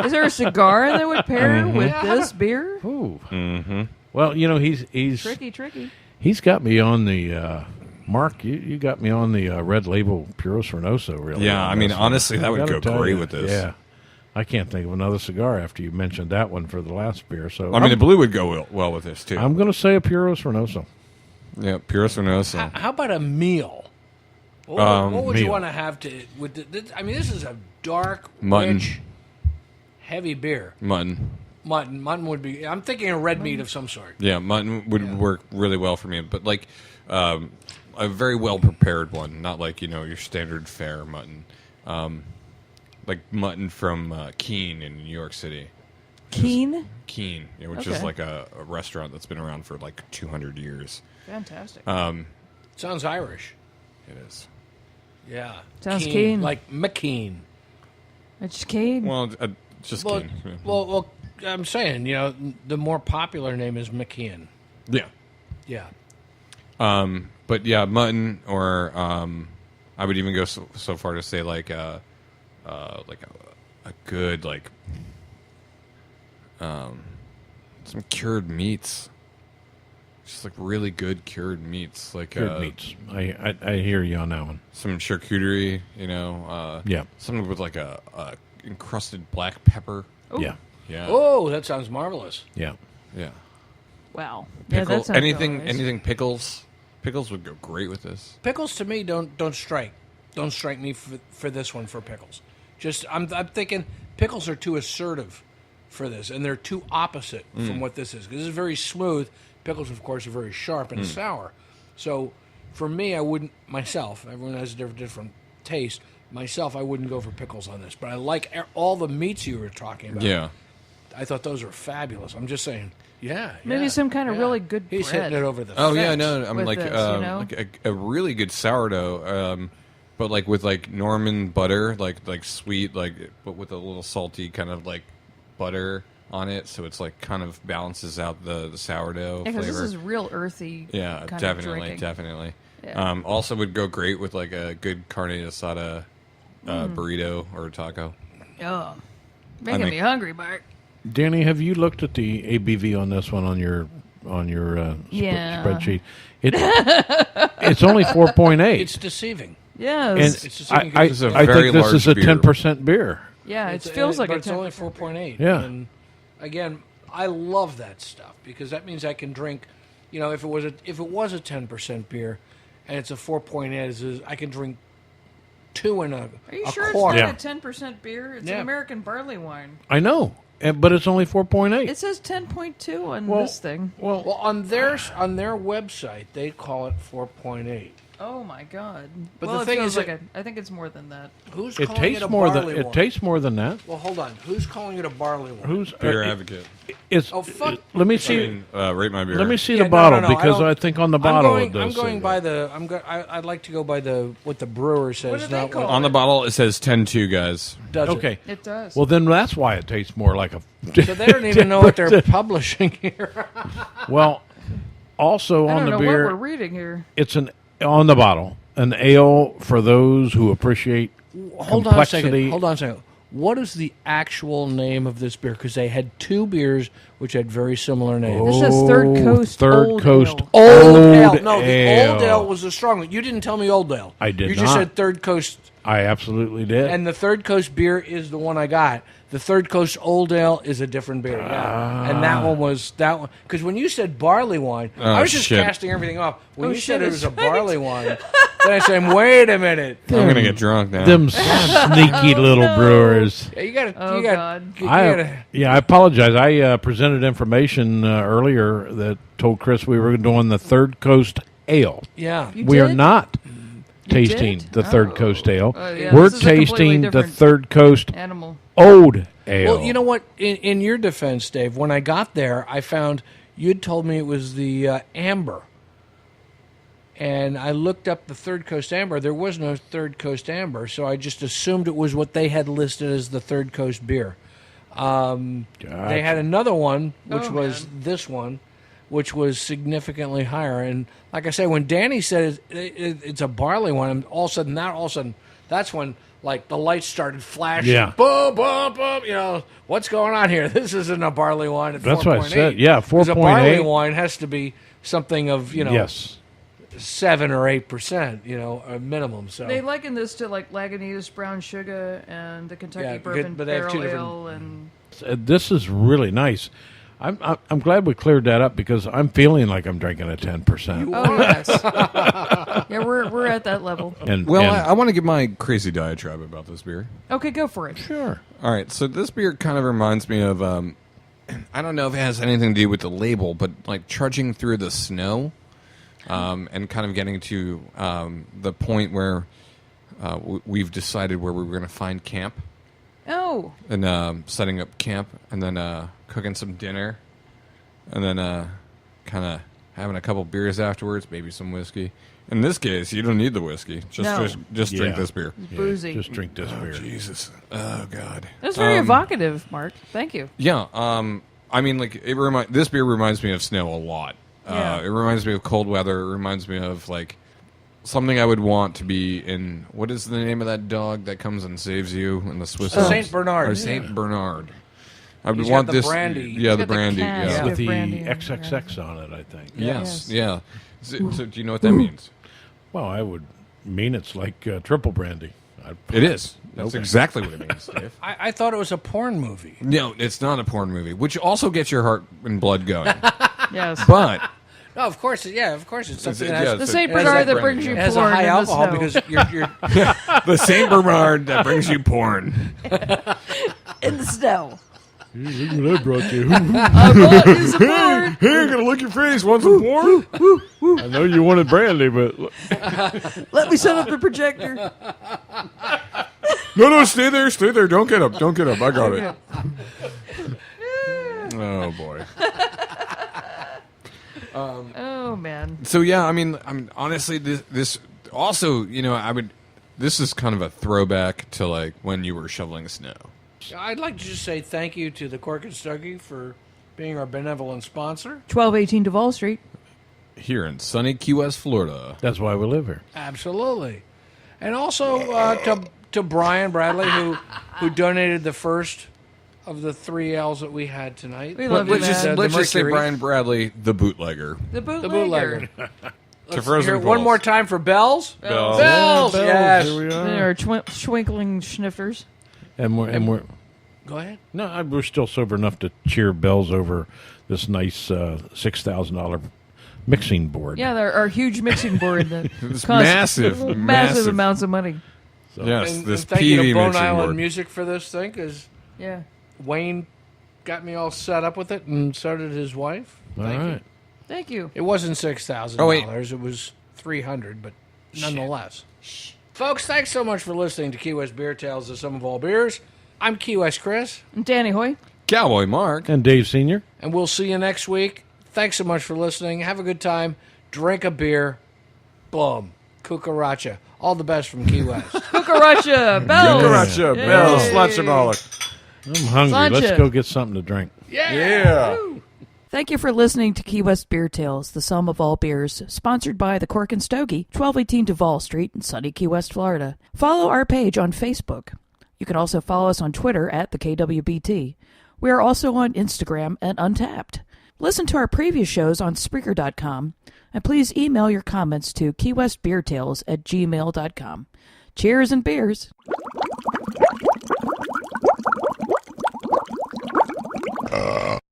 Is there a cigar that would pair with this beer? Ooh. Mm-hmm. Well, he's Tricky. He's got me on the Mark. You got me on the Red Label Puros Fernoso. Really? Yeah, on I mean, this one. honestly, that I would gotta go tell great you, with this. Yeah, I can't think of another cigar after you mentioned that one for the last beer. So I mean, the blue would go well with this too. I'm going to say a Puros Fernoso. Yeah, Puros Fernoso. How about a meal? What would you meal. want to have to? I mean, this is a dark, Mutton. rich, heavy beer. Mutton. Mutton would be. I'm thinking a red meat of some sort. Yeah, mutton would work really well for me, but like a very well prepared one, not like your standard fare mutton, like mutton from Keene in New York City. Keen? Keene, which is Okay. like a restaurant that's been around for like 200 years. Fantastic. Sounds Irish. It is. Yeah. Sounds keen. Like McKean. It's Keen. Well, just Well, Keene. Yeah. well, I'm saying, the more popular name is McKean. Yeah. Yeah. But yeah, mutton, or I would even go so far to say like a good some cured meats, just like really good cured meats, like Cured meats. I hear you on that one. some charcuterie, Yeah. something with like a encrusted black pepper. Yeah. Yeah, Oh, that sounds marvelous. Yeah. yeah. Wow. Yeah, Pickle, that sounds anything nice. pickles. Pickles would go great with this. Pickles to me don't strike me for this one for pickles. Just I'm thinking pickles are too assertive for this, and they're too opposite from what this is. Because this is very smooth. Pickles, of course, are very sharp and sour. So for me, I wouldn't myself. Everyone has a different taste. Myself, I wouldn't go for pickles on this. But I like all the meats you were talking about. Yeah. I thought those were fabulous. I'm just saying. Yeah. Maybe yeah, some kind of yeah. really good He's bread. hitting it over the Oh yeah, fence. no, I'm with like this, like a really good sourdough, but like with like Norman butter, like sweet, but with a little salty kind of like butter on it, so it's like kind of balances out the sourdough Because flavor. this is real earthy. Yeah, kind of definitely, drinking. definitely. Yeah. Also would go great with like a good carne asada burrito or taco. Oh, making mean- me hungry, Mark. Danny, have you looked at the ABV on this one on your Yeah. spreadsheet? It's only 4.8. It's deceiving. Yeah, And It's just I, I, This is a I very think this is a large beer. 10% beer. yeah, it It's- feels like but a it's only 10%. 4.8. Yeah. And again, I love that stuff because that means I can drink. If it was a 10% beer, and it's a 4.8, I can drink two and a Are you a sure quart. it's Yeah. not a 10% beer? It's Yeah. an American barley wine. I know, but it's only 4.8. It says 10.2 on Well- this thing. Well, Well, on their website, they call it 4.8. Oh my god! But well, the it thing feels is like that- I think it's more than that. Who's it calling tastes it a more barley than wine? it tastes more than that. Well, hold on. Who's calling it a barley wine? Who's Beer advocate. It's, Oh, fuck. Let me I see. mean, rate my beer. Let me see Yeah, the bottle no, I because don't- I think on the bottle it I'm does going say by that. I'd like to go by what the brewer says. What do they not call On the bottle, it says 10-2, guys. does it. Okay. It does. Well, then that's why it tastes more like a. So they don't even know what they're publishing here. Well, also I on don't the know what beer, we're reading here. it's on the bottle an ale for those who appreciate Hold on a second. complexity. Hold on a second. What is the actual name of this beer? Because they had two beers which had very similar names. This says Third Coast Third Old Coast Ale. Old Ale. Old No, the Ale. Old Ale was the strong one. You didn't tell me Old Ale. I did You just not. said Third Coast, I absolutely did. and the Third Coast beer is the one I got. The Third Coast Old Ale is a different beer. Yeah. And that one was that one. Because when you said barley wine, I was just shit. casting everything off. When Oh, you said shit, it was a that's right. barley wine, then I said, wait a minute. I'm going to get drunk now. Them sneaky little no. brewers. Yeah, you got to. Oh, you got. God. You gotta, I apologize. I presented information earlier that told Chris we were doing the Third Coast Ale. yeah. You We are did? not tasting did? the Third Oh. Coast Ale. Yeah, We're this is a completely tasting the different Third Coast Animal. Old Ale. Well, you know what? In your defense, Dave, when I got there, I found you'd told me it was the Amber. And I looked up the Third Coast Amber. There was no Third Coast Amber, so I just assumed it was what they had listed as the Third Coast beer. They had another one, which Oh, was this one, which was significantly higher. And like I say, when Danny said it's a barley one, all of a sudden, that's when like the lights started flashing. Yeah. Boom, boom, boom. You know, what's going on here? This isn't a barley wine at 4.8. That's what I said. Yeah, 'Cause a barley 4.8. wine has to be something of, Yes. 7 or 8%, a minimum. So They liken this to like Lagunitas brown sugar and the Kentucky Yeah, bourbon but they have two barrel different- ale, and This is really nice. I'm glad we cleared that up because I'm feeling like I'm drinking a 10%. oh yes, yeah, we're at that level. And Well, and- I want to give my crazy diatribe about this beer. Okay, go for it. sure. All right, so this beer kind of reminds me of I don't know if it has anything to do with the label, but like trudging through the snow, and kind of getting to the point where we've decided where we were going to find camp, Oh, and setting up camp, and then cooking some dinner, and then kind of having a couple beers afterwards, maybe some whiskey. In this case, you don't need the whiskey. Just No. just drink Yeah. this beer. boozy. Just drink this beer. Jesus, oh God. That's very evocative, Mark. Thank you. Yeah, I mean, like this beer reminds me of snow a lot. Yeah. It reminds me of cold weather. It reminds me of like something I would want to be in. What is the name of that dog that comes and saves you in the Swiss Alps? Saint Bernard. Or Saint Bernard. I would He's got want the this. brandy. Yeah, the got the brandy. cast. Yeah. With the brandy. XXX on it, I think. Yes. Yes. Yeah. So do you know what that means? Well, I would mean it's like triple brandy. It is. That's Okay. exactly what it means, Dave. I thought it was a porn movie. No, it's not a porn movie, which also gets your heart and blood going. Yes, But No, of course. Yeah, of course. It's something yeah, that the it's Saint a- Bernard it's a that brings you it has a porn high in the alcohol snow. because you're the Saint Bernard that brings you porn. in the snow. Look what I brought you. I bought you some porn. Hey, gonna lick your face. Want some porn? I know you wanted brandy, but Let me set up the projector. No, stay there, stay there. Don't get up, don't get up. I got it. Oh boy. Oh man. So yeah, I mean, honestly this also, this is kind of a throwback to like when you were shoveling snow. I'd like to just say thank you to the Cork and Stuggy for being our benevolent sponsor. 1218 Duval Street. Here in sunny Key West, Florida. that's why we live here. Absolutely. And also to Brian Bradley, who donated the first of the 3 L's that we had tonight. We love you, Let's just man. let's just say Mercury. Brian Bradley, the bootlegger. The The bootlegger. bootlegger. To Let's Frozen hear it one Falls. more time for Bells. Bells. Bells, yes. Here we are. They are schwinkling schnifters. And we're Go ahead. no, we're still sober enough to cheer bells over this nice $6,000 mixing board. Yeah, they're our huge mixing board that It's costs massive, massive amounts of money. Yes, And this thank you to PV Bone mixing Island board. Music for this thing, because Yeah. Wayne got me all set up with it, and so did his wife. All Thank you. right. Thank you. It wasn't $6,000. Oh, wait. It was $300, but nonetheless. Folks, thanks so much for listening to Key West Beer Tales, the sum of all beers. I'm Key West Chris, And Danny Hoy. Cowboy Mark. And Dave Sr. and we'll see you next week. Thanks so much for listening. Have a good time. Drink a beer. Boom. Cucaracha. All the best from Key West. Cucaracha. Bells. Cucaracha, Yay. bells, Slutchamolic. I'm hungry. Sancha. Let's go get something to drink. Yeah. Thank you for listening to Key West Beer Tales, the sum of all beers, sponsored by the Cork and Stogie, 1218 Duval Street in sunny Key West, Florida. Follow our page on Facebook. You can also follow us on Twitter at the KWBT. We are also on Instagram at Untapped. Listen to our previous shows on Spreaker.com, and please email your comments to keywestbeertales@gmail.com. Cheers and beers.